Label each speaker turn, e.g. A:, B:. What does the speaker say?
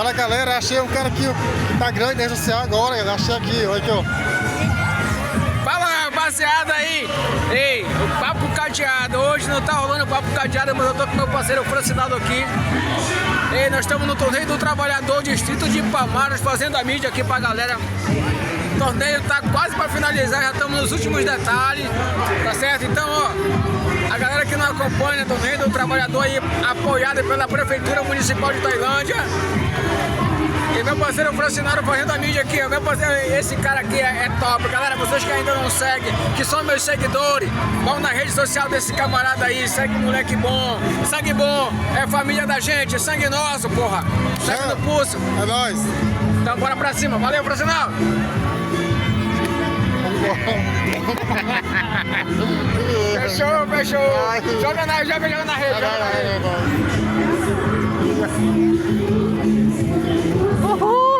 A: Fala galera, achei um cara aqui que tá grande na rede social agora, galera. Achei aqui, olha aqui, ó.
B: Fala rapaziada aí! Ei, o Papo Cadeado. Hoje não tá rolando o Papo Cadeado, mas eu tô com meu parceiro Francinaldo aqui. Ei, nós estamos no Torneio do Trabalhador, distrito de Palmares, fazendo a mídia aqui pra galera. O torneio tá quase pra finalizar, já estamos nos últimos detalhes, tá certo? Então, ó, a galera que não acompanha o Torneio do Trabalhador aí, apoiada pela Prefeitura Municipal de Tailândia. E meu parceiro Francinaldo fazendo a mídia aqui, ó. Meu parceiro, esse cara aqui é top. Galera, vocês que ainda não seguem, que são meus seguidores, vão na rede social desse camarada aí, segue moleque bom, sangue bom, é família da gente, sangue nosso, porra. Sangue no pulso.
A: É nóis.
B: Então bora pra cima, valeu, Francinaldo. Fechou, fechou. Joga na rede, joga na rede.
A: Uhul!